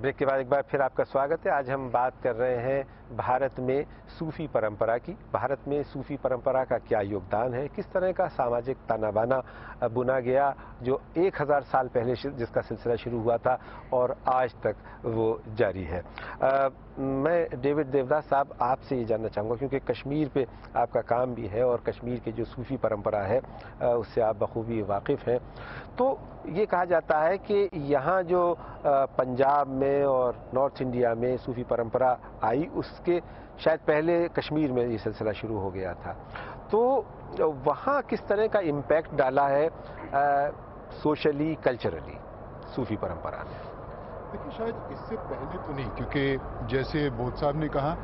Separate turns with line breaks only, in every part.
Break के बाद एक बार फिर आपका स्वागत है। आज हम बात कर रहे हैं भारत में सूफी परंपरा की। भारत में सूफी परंपरा का क्या योगदान है, किस तरह का सामाजिक ताना बाना बुना गया जो 1000 साल पहले जिसका सिलसिला शुरू हुआ था और आज तक वो जारी है। मैं डेविड देवदास साहब आपसे ये जानना चाहूँगा, क्योंकि कश्मीर पे आपका काम भी है और कश्मीर की जो सूफी परंपरा है उससे आप बखूबी वाकिफ़ हैं। तो ये कहा जाता है कि यहाँ जो पंजाब में और नॉर्थ इंडिया में सूफी परंपरा आई, उसके शायद पहले कश्मीर में ये सिलसिला शुरू हो गया था। तो वहाँ किस तरह का इम्पैक्ट डाला है सोशली कल्चरली सूफी परंपरा ने?
देखिए, शायद इससे पहले तो नहीं, क्योंकि जैसे बोध साहब ने कहा,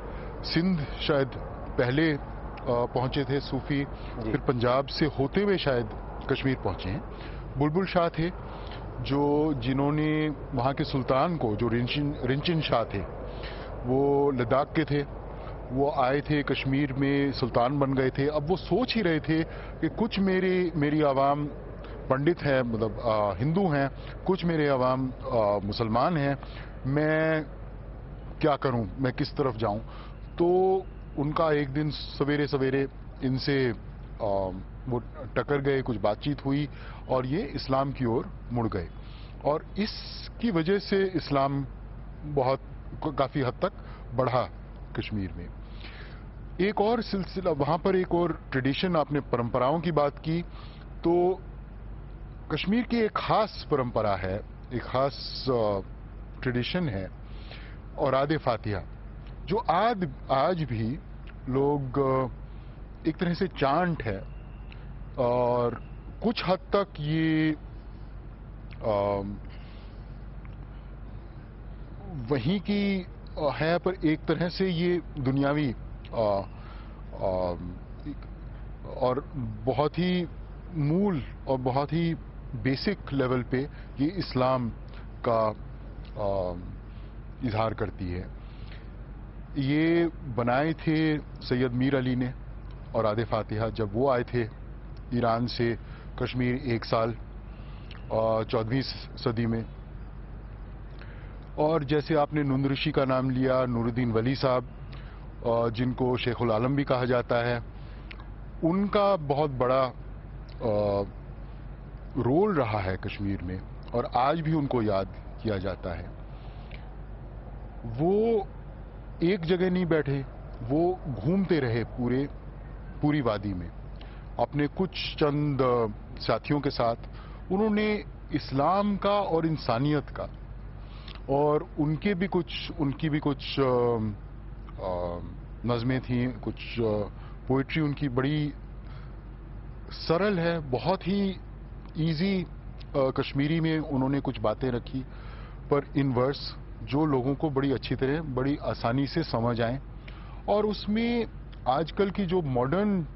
सिंध शायद पहले पहुंचे थे सूफी, फिर पंजाब से होते हुए शायद कश्मीर पहुंचे हैं। बुलबुल शाह थे जिन्होंने वहाँ के सुल्तान को, जो रिंचिन शाह थे, वो लद्दाख के थे, वो आए थे कश्मीर में, सुल्तान बन गए थे। अब वो सोच ही रहे थे कि कुछ मेरी आवाम पंडित हैं, मतलब हिंदू हैं, कुछ मेरे आवाम मुसलमान हैं, मैं क्या करूं, मैं किस तरफ जाऊं। तो उनका एक दिन सवेरे सवेरे इनसे वो टकर गए, कुछ बातचीत हुई और ये इस्लाम की ओर मुड़ गए। और इसकी वजह से इस्लाम काफ़ी हद तक बढ़ा कश्मीर में। एक और सिलसिला वहाँ पर, एक और ट्रेडिशन, आपने परंपराओं की बात की, तो कश्मीर की एक खास परंपरा है, एक खास ट्रेडिशन है, औराद फातिहा, जो आज भी लोग एक तरह से चांट है और कुछ हद तक ये वहीं की है, पर एक तरह से ये दुनियावी और बहुत ही मूल और बहुत ही बेसिक लेवल पे ये इस्लाम का इजहार करती है। ये बनाए थे सैयद मीर अली ने औराद फातिहा, जब वो आए थे ईरान से कश्मीर 1 साल 14वीं सदी में। और जैसे आपने नुंद ऋषि का नाम लिया, नूरुद्दीन वली साहब, जिनको शेखुल आलम भी कहा जाता है, उनका बहुत बड़ा रोल रहा है कश्मीर में और आज भी उनको याद किया जाता है। वो एक जगह नहीं बैठे, वो घूमते रहे पूरी वादी में अपने कुछ चंद साथियों के साथ। उन्होंने इस्लाम का और इंसानियत का, और उनकी भी कुछ नज़में थीं, कुछ पोइट्री उनकी बड़ी सरल है, बहुत ही इजी कश्मीरी में उन्होंने कुछ बातें रखी, पर इन वर्स जो लोगों को बड़ी अच्छी तरह, बड़ी आसानी से समझ आए। और उसमें आजकल की जो मॉडर्न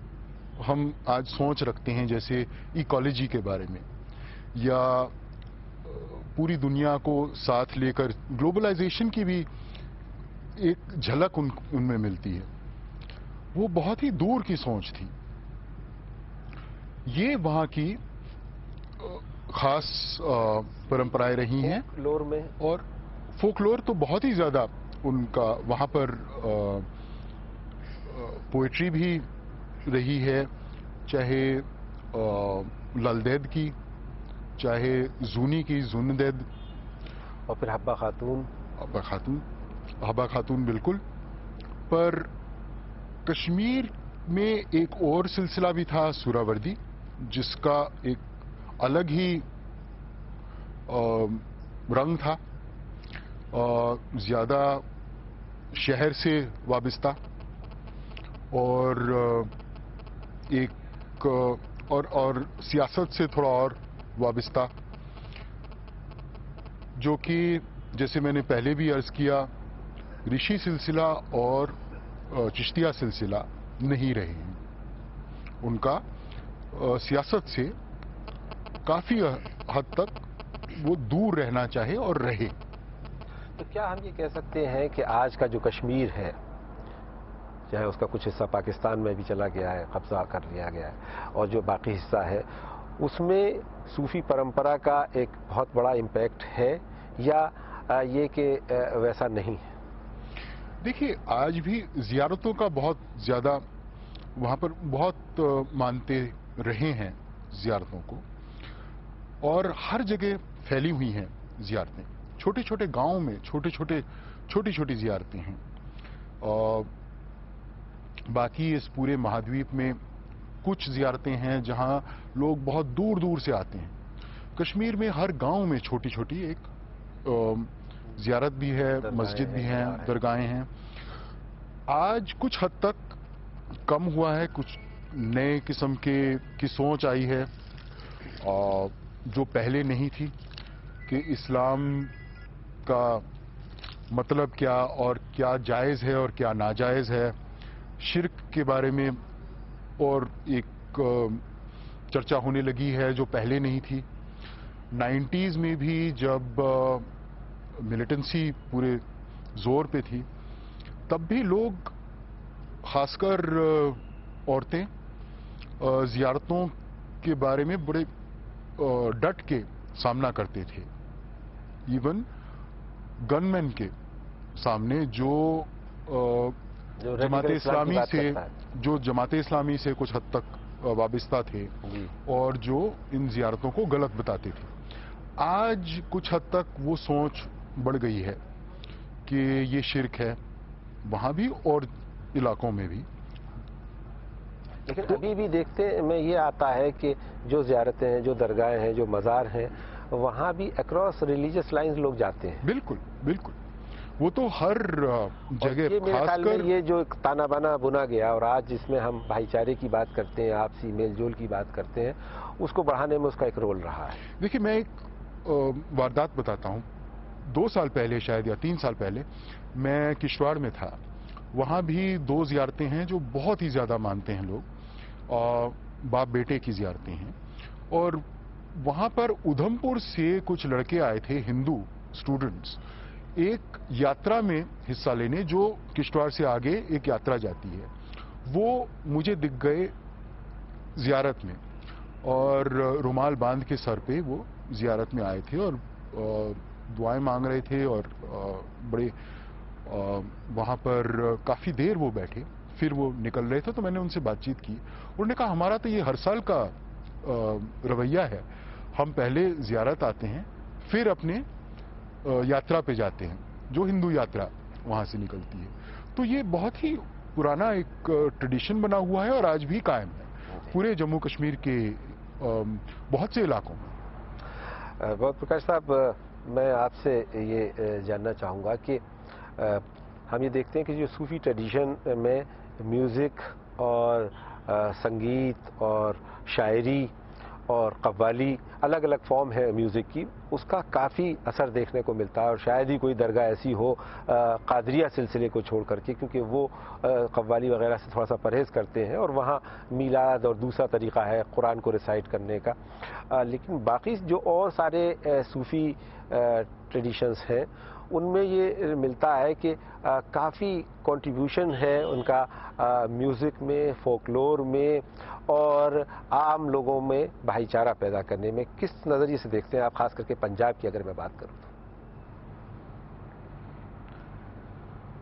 हम आज सोच रखते हैं, जैसे इकोलॉजी के बारे में, या पूरी दुनिया को साथ लेकर ग्लोबलाइजेशन की भी एक झलक उनमें मिलती है, वो बहुत ही दूर की सोच थी। ये वहाँ की खास परंपराएं रही हैं।
फोकलोर में, और
फोकलोर तो बहुत ही ज़्यादा उनका वहाँ पर पोइट्री भी रही है, चाहे ललदेद की, चाहे जूनी की, जुनदेद,
और फिर हब्बा खातून बिल्कुल। पर कश्मीर में एक और सिलसिला भी था, सुहरावर्दी, जिसका एक अलग ही रंग था, ज़्यादा शहर से वाबस्ता और एक और सियासत से थोड़ा और वाबस्ता, जो कि जैसे मैंने पहले भी अर्ज़ किया, ऋषि सिलसिला और चिश्तिया सिलसिला नहीं रहे हैं। उनका सियासत से काफ़ी हद तक वो दूर रहना चाहे और रहे। तो क्या हम ये कह सकते हैं कि आज का जो कश्मीर है, चाहे उसका कुछ हिस्सा पाकिस्तान में भी चला गया है, कब्जा कर लिया गया है, और जो बाकी हिस्सा है उसमें सूफी परंपरा का एक बहुत बड़ा इम्पैक्ट है, या یہ کہ ویسا نہیں ہے؟
دیکھیے آج بھی زیارتوں کا بہت زیادہ وہاں پر بہت مانتے رہے ہیں زیارتوں کو، اور ہر جگہ پھیلی ہوئی ہیں زیارتیں، چھوٹے چھوٹے گاؤں میں چھوٹی چھوٹی زیارتیں ہیں، اور باقی اس پورے مہادویپ میں کچھ زیارتیں ہیں جہاں لوگ بہت دور دور سے آتے ہیں۔ کشمیر میں ہر گاؤں میں چھوٹی چھوٹی ایک زیارت بھی ہے، مسجد بھی ہیں، درگاہیں ہیں۔ آج کچھ حد تک کم ہوا ہے، کچھ نئے قسم کی سوچ آئی ہے جو پہلے نہیں تھی، کہ اسلام کا مطلب کیا اور کیا جائز ہے اور کیا ناجائز ہے، شرک کے بارے میں اور ایک چرچا ہونے لگی ہے جو پہلے نہیں تھی۔ 90s میں بھی جب ملیٹنسی پورے زور پہ تھی، تب بھی لوگ خاص کر عورتیں زیارتوں کے بارے میں بڑے ڈٹ کے سامنا کرتے تھے، ایون گن مین کے سامنے جو جماعت اسلامی سے کچھ حد تک وابستہ تھے اور جو ان زیارتوں کو غلط بتاتے تھے۔ آج کچھ حد تک وہ سوچ بڑھ گئی ہے کہ یہ شرک ہے، وہاں بھی اور علاقوں میں بھی۔
لیکن ابھی بھی دیکھتے میں یہ آتا ہے کہ جو زیارتیں ہیں، جو درگاہیں ہیں، جو مزار ہیں، وہاں بھی اکراس ریلیجس لائنز لوگ جاتے ہیں۔
بالکل بالکل، وہ تو ہر جگہ، خاص کر
یہ جو ایک تانا بانا بنا گیا، اور آج جس میں ہم بھائی چارے کی بات کرتے ہیں، آپسی میل جول کی بات کرتے ہیں، اس کو بڑھانے میں اس کا ایک رول رہا ہے۔
دیکھیے میں ایک واردات بتاتا ہوں۔ 2 سال پہلے شاید یا 3 سال پہلے میں کشتواڑ میں تھا، وہاں بھی 2 زیارتیں ہیں جو بہت ہی زیادہ مانتے ہیں لوگ، باپ بیٹے کی زیارتیں ہیں، اور وہاں پر ادھم پور سے کچھ لڑکے آئے تھے، ہندو اسٹوڈنٹس، ایک یاترا میں حصہ لینے، جو کشتواڑ سے آگے ایک یاترا جاتی ہے، وہ مجھے دکھ گئے زیارت میں، اور رومال باندھ کے سر پہ وہ زیارت میں آئے تھے اور دعائیں مانگ رہے تھے، اور بڑے وہاں پر کافی دیر وہ بیٹھے، پھر وہ نکل رہے تھے، تو میں نے ان سے بات چیت کی۔ انہوں نے کہا ہمارا تو یہ ہر سال کا رویہ ہے، ہم پہلے زیارت آتے ہیں، پھر اپنے یاترا پہ جاتے ہیں، جو ہندو یاترا وہاں سے نکلتی ہے۔ تو یہ بہت ہی پرانا ایک ٹریڈیشن بنا ہوا ہے اور آج بھی قائم ہے پورے جموں کشمیر کے بہت سے علاقوں میں۔
بہت پرکاش صاحب، میں آپ سے یہ جاننا چاہوں گا کہ ہم یہ دیکھتے ہیں کہ جو صوفی ٹریڈیشن میں میوزک اور سنگیت اور شاعری اور قوالی، الگ الگ فارم ہے میوزک کی، اس کا کافی اثر دیکھنے کو ملتا ہے، اور شاید ہی کوئی درگاہ ایسی ہو قادریہ سلسلے کو چھوڑ کر کے، کیونکہ وہ قوالی وغیرہ سے تھوڑا سا پرہیز کرتے ہیں، اور وہاں میلاد اور دوسرا طریقہ ہے قرآن کو ریسائٹ کرنے کا۔ لیکن باقی جو اور سارے صوفی ٹریڈیشنز ہیں، ان میں یہ ملتا ہے کہ کافی کنٹریبیوشن ہے ان کا میوزک میں، فولکلور میں، اور عام لوگوں میں بھائی چارہ پیدا کرنے میں۔ کس نظریے سے دیکھتے ہیں آپ، خاص کر کے پنجاب کی اگر میں بات کروں تو؟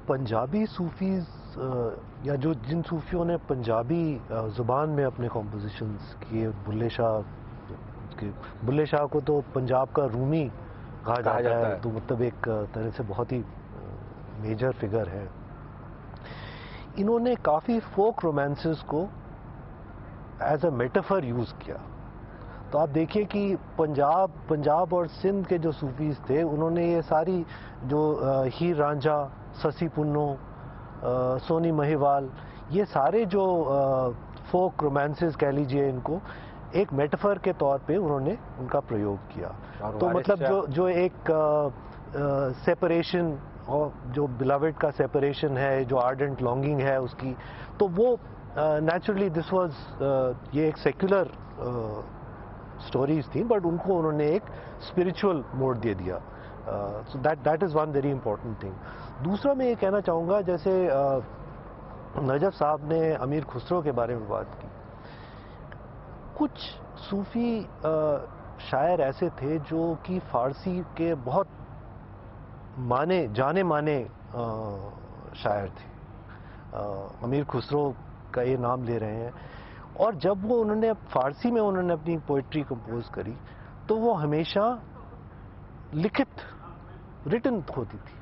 پنجابی صوفیز یا جن صوفیوں نے پنجابی زبان میں اپنے کمپوزیشنز کیے، بلے شاہ کو تو پنجاب کا رومی کہا جاتا ہے، تو مطلب ایک طرح سے بہت ہی میجر فگر ہے۔ انہوں نے کافی فوک رومانسز کو ایز اے میٹافر یوز کیا۔ تو آپ دیکھیے کہ پنجاب اور سندھ کے جو صوفیز تھے، انہوں نے یہ ساری جو ہیر رانجھا، سسی پنو، سونی مہیوال، یہ سارے جو فوک رومانسز کہہ لیجئے ان کو، ایک میٹافر کے طور پہ انہوں نے ان کا پریوگ کیا۔ تو مطلب جو ایک سیپریشن، اور جو بلاوڈ کا سیپریشن ہے، جو آرڈنٹ لانگنگ ہے اس کی، تو وہ نیچرلی دس واز، یہ ایک سیکولر سٹوریز تھیں، بٹ ان کو انہوں نے ایک اسپریچول موڈ دے دیا۔ So that is one very important thing. دوسرا میں یہ کہنا چاہوں گا، جیسے نجف صاحب نے امیر خسرو کے بارے میں بات کی، کچھ صوفی شاعر ایسے تھے جو کہ فارسی کے بہت जाने माने शायर थे। अमीर खुसरो का ये नाम ले रहे हैं। और जब वो उन्होंने फारसी में उन्होंने अपनी पोइट्री कंपोज करी तो वो हमेशा लिखित रिटन होती थी,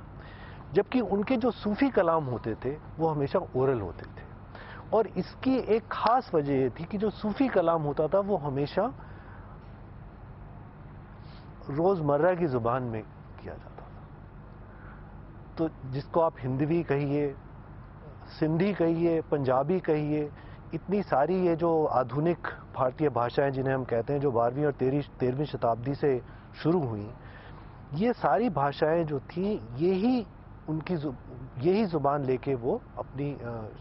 जबकि उनके जो सूफी कलाम होते थे वो हमेशा ओरल होते थे। और इसकी एक खास वजह ये थी कि जो सूफी कलाम होता था वो हमेशा रोजमर्रा की जुबान में किया जाता था। तो जिसको आप हिंदवी कहिए, सिंधी कहिए, पंजाबी कहिए, इतनी सारी ये जो आधुनिक भारतीय भाषाएं जिन्हें हम कहते हैं, जो 12वीं और 13वीं शताब्दी से शुरू हुई, ये सारी भाषाएं जो थी यही जुबान लेके वो अपनी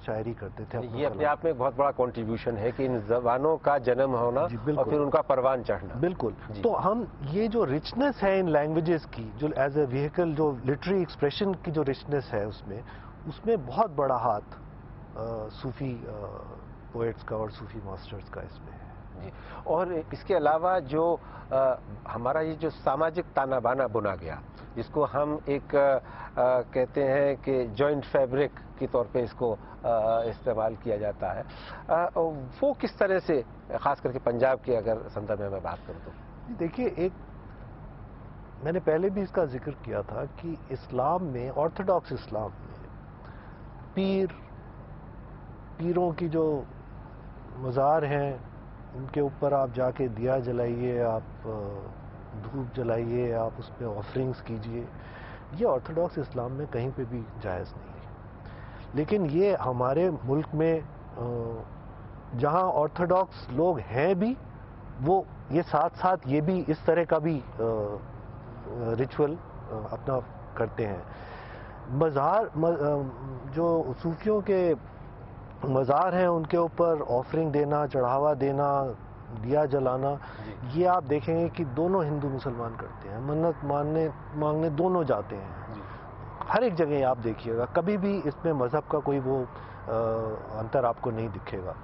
शायरी करते थे।
ये अपने आप में एक बहुत बड़ा कंट्रीब्यूशन है कि इन जबानों का जन्म होना और फिर उनका परवान चढ़ना।
बिल्कुल। तो हम ये जो रिचनेस है इन लैंग्वेजेस की, जो एज ए व्हीकल, जो लिटरेरी एक्सप्रेशन की जो रिचनेस है उसमें बहुत बड़ा हाथ सूफी पोएट्स का और सूफी मास्टर्स का इसमें है।
जी। और इसके अलावा जो हमारा ये जो सामाजिक ताना बाना बुना गया, जिसको हम एक कहते हैं कि जॉइंट फैब्रिक के तौर पे इसको इस्तेमाल किया जाता है, वो किस तरह से, खास करके पंजाब के अगर संदर्भ में मैं बात करूं तो?
देखिए, मैंने पहले भी इसका जिक्र किया था कि इस्लाम में, ऑर्थोडॉक्स इस्लाम में, पीरों की जो मज़ार हैं उनके ऊपर आप जाके दिया जलाइए, आप धूप जलाइए, आप उस पर ऑफरिंग्स कीजिए, ये ऑर्थोडॉक्स इस्लाम में कहीं पे भी जायज़ नहीं है। लेकिन ये हमारे मुल्क में जहाँ ऑर्थोडॉक्स लोग हैं भी, वो ये साथ साथ ये भी इस तरह का भी रिचुअल अपना करते हैं। जो सूफियों के मज़ार हैं उनके ऊपर ऑफरिंग देना, चढ़ावा देना, दिया जलाना, ये आप देखेंगे कि दोनों हिंदू मुसलमान करते हैं। मन्नत मांगने दोनों जाते हैं। हर एक जगह आप देखिएगा, कभी भी इसमें मजहब का कोई वो अंतर आपको नहीं दिखेगा।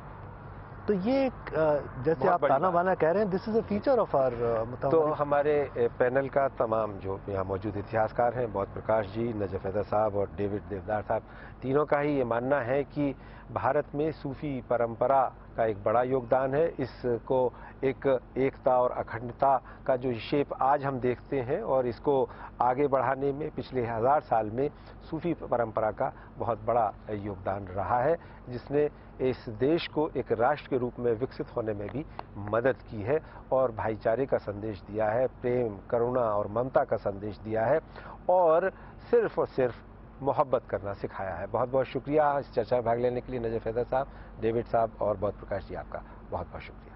तो ये जैसे आप ताना बाना कह रहे हैं, this is a feature of our.
तो हमारे पैनल का तमाम जो यहाँ मौजूद इतिहासकार हैं, बहुत प्रकाश जी, नजफ हैदर साहब और डेविड देवदार साहब, तीनों का ही ये मानना है कि भारत में सूफी परंपरा का एक बड़ा योगदान है। इसको एक एकता और अखंडता का जो शेप आज हम देखते हैं, और इसको आगे बढ़ाने में पिछले 1000 साल में सूफी परंपरा का बहुत बड़ा योगदान रहा है, जिसने इस देश को एक राष्ट्र के रूप में विकसित होने में भी मदद की है और भाईचारे का संदेश दिया है, प्रेम, करुणा और ममता का संदेश दिया है, और सिर्फ मोहब्बत करना सिखाया है। बहुत बहुत शुक्रिया इस चर्चा में भाग लेने के लिए नजफ हैदर साहब, डेविड साहब और बहुत प्रकाश जी, आपका बहुत बहुत शुक्रिया।